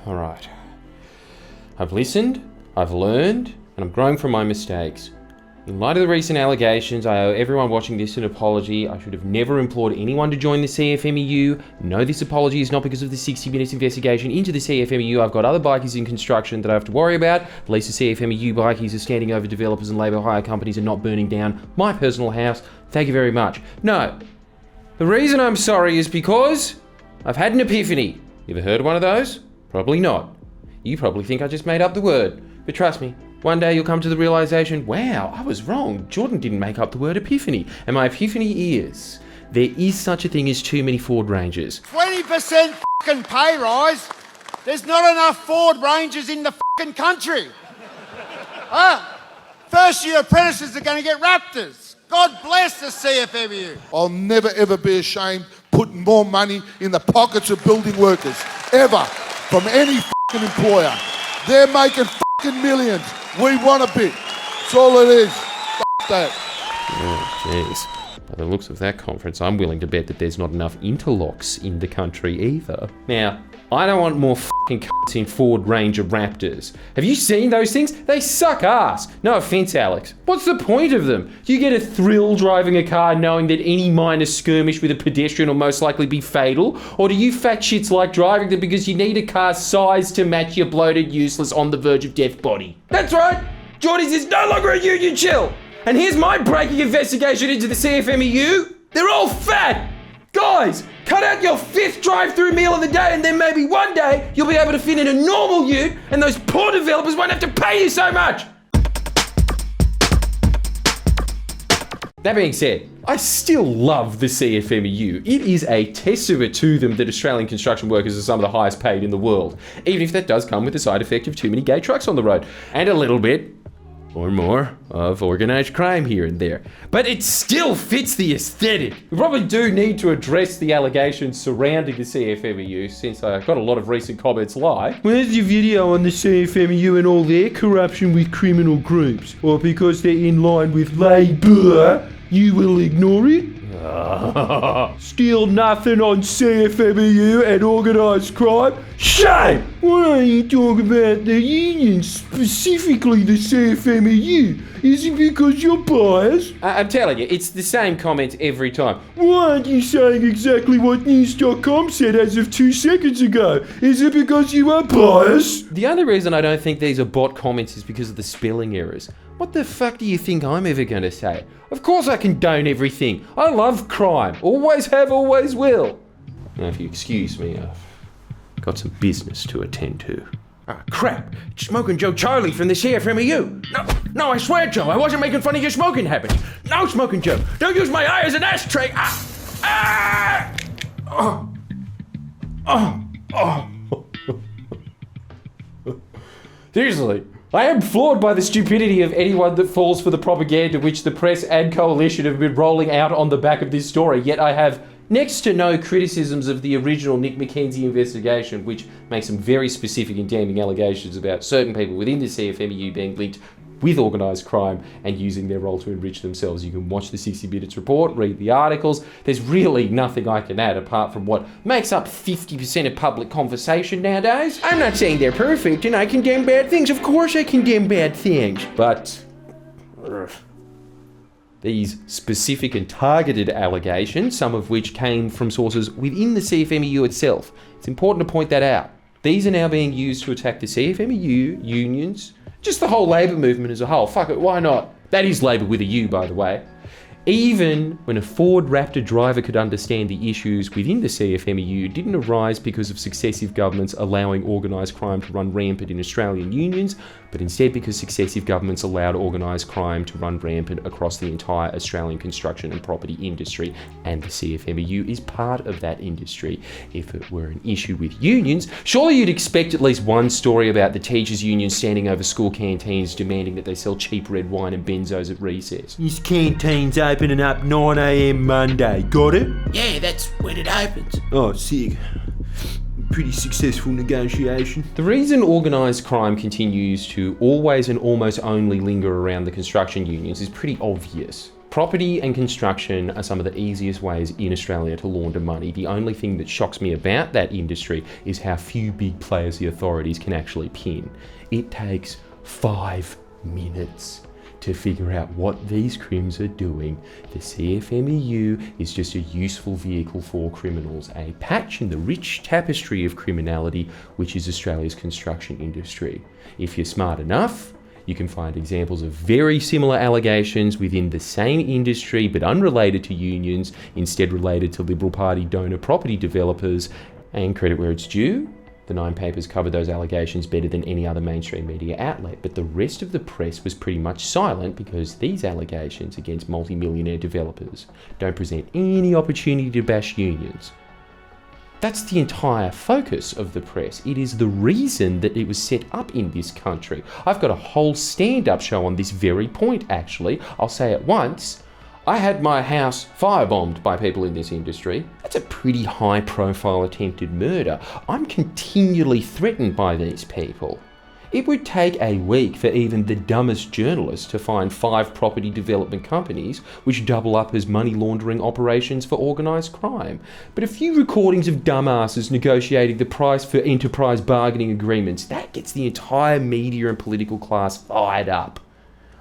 All right. I've listened, I've learned, and I'm growing from my mistakes. In light of the recent allegations, I owe everyone watching this an apology. I should have never implored anyone to join the CFMEU. No, this apology is not because of the 60 Minutes investigation into the CFMEU. I've got other bikies in construction that I have to worry about. At least the CFMEU bikies are standing over developers and labour hire companies and not burning down my personal house. Thank you very much. No, the reason I'm sorry is because I've had an epiphany. You ever heard of one of those? Probably not. You probably think I just made up the word. But trust me, one day you'll come to the realisation, wow, I was wrong. Jordan didn't make up the word epiphany. And my epiphany is, there is such a thing as too many Ford Rangers. 20% fucking pay rise? There's not enough Ford Rangers in the fucking country. First year apprentices are going to get Raptors. God bless the CFMEU. I'll never ever be ashamed putting more money in the pockets of building workers, ever, from any fucking employer. They're making fucking millions. We want a bit. That's all it is. That. Oh, jeez. By the looks of that conference, I'm willing to bet that there's not enough interlocks in the country either. Now, I don't want more fucking cunts in Ford Ranger Raptors. Have you seen those things? They suck ass. No offense, Alex. What's the point of them? Do you get a thrill driving a car knowing that any minor skirmish with a pedestrian will most likely be fatal? Or do you fat shits like driving them because you need a car size to match your bloated, useless, on the verge of death body? That's right! Jordies is no longer a union chill! And here's my breaking investigation into the CFMEU. They're all fat! Guys, cut out your 5th drive-through meal of the day and then maybe one day you'll be able to fit in a normal ute and those poor developers won't have to pay you so much! That being said, I still love the CFMEU. It is a testament to them that Australian construction workers are some of the highest paid in the world, even if that does come with the side effect of too many gay trucks on the road, and a little bit or more of organised crime here and there. But it still fits the aesthetic. We probably do need to address the allegations surrounding the CFMEU, since I got a lot of recent comments like, where's your video on the CFMEU and all their corruption with criminal groups? Or because they're in line with Labour, you will ignore it? Still nothing on CFMEU and organised crime? Shame! Why don't you talk about the union, specifically the CFMEU? Is it because you're biased? I'm telling you, it's the same comment every time. Why aren't you saying exactly what News.com said as of 2 seconds ago? Is it because you are biased? The only reason I don't think these are bot comments is because of the spelling errors. What the fuck do you think I'm ever going to say? Of course I condone everything. I love crime. Always have, always will. Now, if you excuse me, I've got some business to attend to. Ah, crap. It's Smoking Joe Charlie from the CFMEU. No, I swear, Joe, I wasn't making fun of your smoking habits. No, Smoking Joe, don't use my eye as an ashtray. Seriously. I am floored by the stupidity of anyone that falls for the propaganda which the press and coalition have been rolling out on the back of this story, yet I have next to no criticisms of the original Nick McKenzie investigation, which makes some very specific and damning allegations about certain people within the CFMEU being linked with organised crime and using their role to enrich themselves. You can watch the 60 Minutes report, read the articles. There's really nothing I can add apart from what makes up 50% of public conversation nowadays. I'm not saying they're perfect and I condemn bad things. Of course I condemn bad things. But these specific and targeted allegations, some of which came from sources within the CFMEU itself, it's important to point that out. These are now being used to attack the CFMEU, unions, just the whole labour movement as a whole. Fuck it, why not? That is Labour with a U, by the way. Even when a Ford Raptor driver could understand the issues within the CFMEU didn't arise because of successive governments allowing organised crime to run rampant in Australian unions, but instead because successive governments allowed organised crime to run rampant across the entire Australian construction and property industry, and the CFMEU is part of that industry. If it were an issue with unions, surely you'd expect at least one story about the teachers' union standing over school canteens demanding that they sell cheap red wine and benzos at recess. This canteen's opening up 9 a.m. Monday, got it? Yeah, that's when it opens. Oh, sick. Pretty successful negotiation. The reason organised crime continues to always and almost only linger around the construction unions is pretty obvious. Property and construction are some of the easiest ways in Australia to launder money. The only thing that shocks me about that industry is how few big players the authorities can actually pin. It takes 5 minutes to figure out what these crims are doing. The CFMEU is just a useful vehicle for criminals, a patch in the rich tapestry of criminality which is Australia's construction industry. If you're smart enough, you can find examples of very similar allegations within the same industry but unrelated to unions, instead related to Liberal Party donor property developers, and credit where it's due, the Nine papers covered those allegations better than any other mainstream media outlet, but the rest of the press was pretty much silent because these allegations against multi-millionaire developers don't present any opportunity to bash unions. That's the entire focus of the press. It is the reason that it was set up in this country. I've got a whole stand-up show on this very point, actually. I'll say it once. I had my house firebombed by people in this industry. That's a pretty high-profile attempted murder. I'm continually threatened by these people. It would take a week for even the dumbest journalists to find 5 property development companies which double up as money laundering operations for organised crime. But a few recordings of dumbasses negotiating the price for enterprise bargaining agreements, that gets the entire media and political class fired up.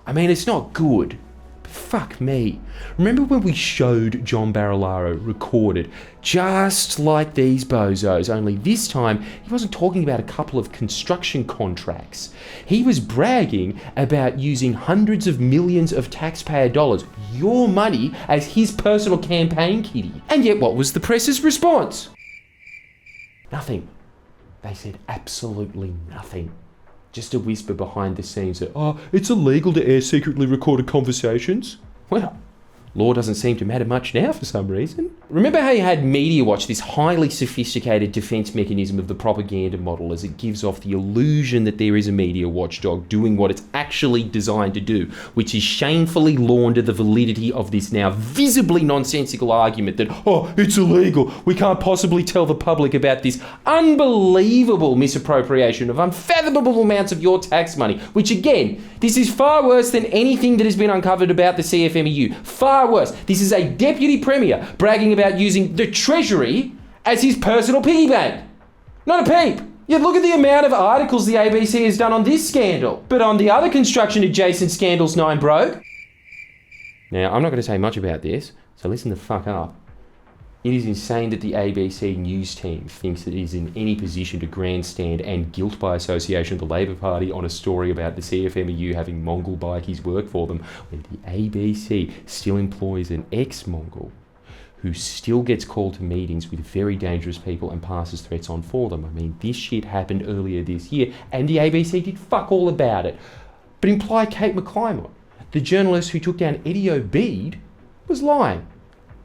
I mean, it's not good. Fuck me. Remember when we showed John Barilaro recorded just like these bozos, only this time he wasn't talking about a couple of construction contracts. He was bragging about using hundreds of millions of taxpayer dollars, your money, as his personal campaign kitty. And yet what was the press's response? Nothing. They said absolutely nothing. Just a whisper behind the scenes that, it's illegal to air secretly recorded conversations. Well, law doesn't seem to matter much now for some reason. Remember how you had Media Watch, this highly sophisticated defence mechanism of the propaganda model, as it gives off the illusion that there is a media watchdog doing what it's actually designed to do, which is shamefully launder the validity of this now visibly nonsensical argument that, it's illegal, we can't possibly tell the public about this unbelievable misappropriation of unfathomable amounts of your tax money, which again, this is far worse than anything that has been uncovered about the CFMEU. Far worse. This is a deputy premier bragging about using the Treasury as his personal piggy bank. Not a peep. Yet look at the amount of articles the ABC has done on this scandal. But on the other construction adjacent scandals, Nine broke. Now, I'm not going to say much about this, so listen the fuck up. It is insane that the ABC news team thinks that it is in any position to grandstand and guilt by association of the Labor Party on a story about the CFMEU having Mongol bikies work for them, when the ABC still employs an ex-Mongol who still gets called to meetings with very dangerous people and passes threats on for them. I mean, this shit happened earlier this year and the ABC did fuck all about it. But imply Kate McClymont, the journalist who took down Eddie Obeid, was lying.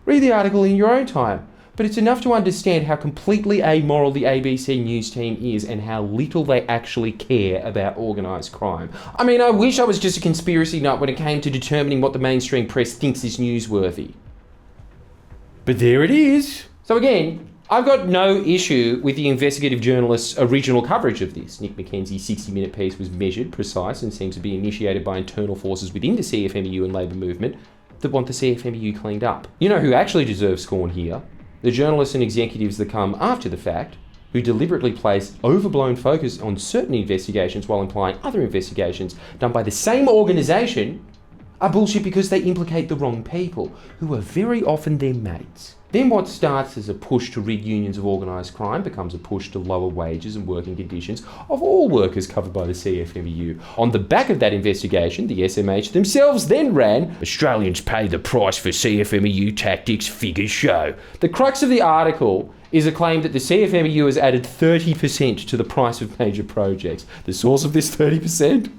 Read the article in your own time. But it's enough to understand how completely amoral the ABC news team is and how little they actually care about organised crime. I mean, I wish I was just a conspiracy nut when it came to determining what the mainstream press thinks is newsworthy. But there it is. So again, I've got no issue with the investigative journalist's original coverage of this. Nick McKenzie's 60-minute piece was measured, precise, and seems to be initiated by internal forces within the CFMEU and Labor movement that want the CFMEU cleaned up. You know who actually deserves scorn here? The journalists and executives that come after the fact, who deliberately place overblown focus on certain investigations while implying other investigations done by the same organisation are bullshit because they implicate the wrong people, who are very often their mates. Then what starts as a push to rid unions of organised crime becomes a push to lower wages and working conditions of all workers covered by the CFMEU. On the back of that investigation, the SMH themselves then ran, "Australians pay the price for CFMEU tactics, figures show." The crux of the article is a claim that the CFMEU has added 30% to the price of major projects. The source of this 30%?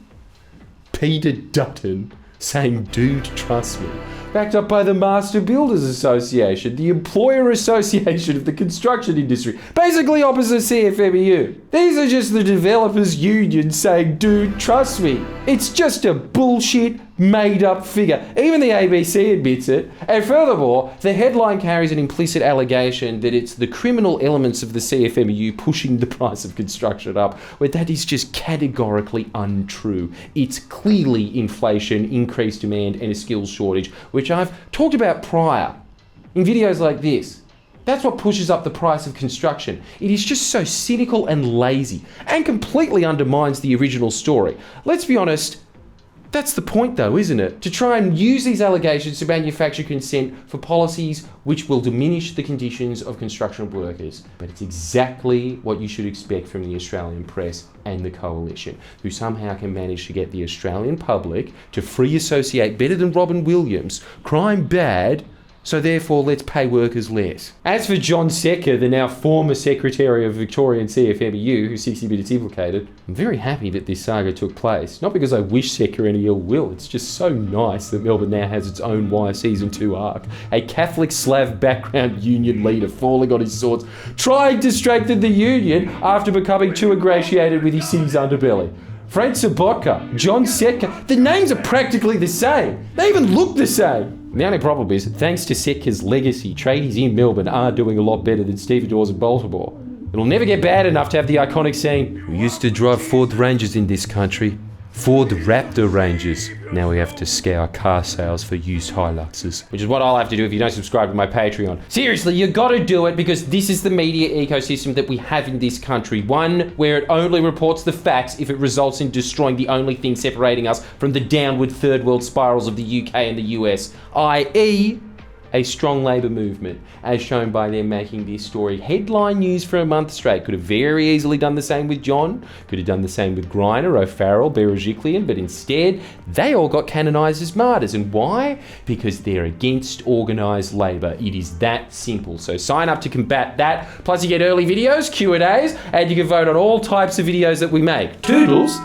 Peter Dutton saying, "Dude, trust me." Backed up by the Master Builders Association, the employer association of the construction industry, basically opposite CFMEU. These are just the developers' union saying, "Dude, trust me." It's just a bullshit, made up figure. Even the ABC admits it. And furthermore, the headline carries an implicit allegation that it's the criminal elements of the CFMEU pushing the price of construction up, where that is just categorically untrue. It's clearly inflation, increased demand, and a skills shortage, which I've talked about prior in videos like this. That's what pushes up the price of construction. It is just so cynical and lazy, and completely undermines the original story. Let's be honest, that's the point though, isn't it? To try and use these allegations to manufacture consent for policies which will diminish the conditions of construction workers. But it's exactly what you should expect from the Australian press and the coalition, who somehow can manage to get the Australian public to free associate better than Robin Williams, crime bad, so therefore let's pay workers less. As for John Secker, the now former Secretary of Victorian CFMEU, who 60 Minutes implicated, I'm very happy that this saga took place. Not because I wish Secker any ill will, it's just so nice that Melbourne now has its own Wire Season 2 arc. A Catholic Slav background union leader falling on his swords, trying to strengthen the union after becoming too ingratiated with his city's underbelly. Frank Sobotka, John Secker, the names are practically the same. They even look the same. The only problem is, thanks to Setka's legacy, tradies in Melbourne are doing a lot better than stevedores in Baltimore. It'll never get bad enough to have the iconic saying, "We used to drive Ford Rangers in this country. Ford Raptor Rangers. Now we have to scour car sales for used Hiluxes." Which is what I'll have to do if you don't subscribe to my Patreon. Seriously, you gotta do it, because this is the media ecosystem that we have in this country. One where it only reports the facts if it results in destroying the only thing separating us from the downward third world spirals of the UK and the US, i.e. a strong labour movement, as shown by them making this story headline news for a month straight. Could have very easily done the same with John, could have done the same with Greiner, O'Farrell, Berejiklian, but instead, they all got canonised as martyrs. And why? Because they're against organised labour. It is that simple. So sign up to combat that, plus you get early videos, Q&As, and you can vote on all types of videos that we make. Toodles!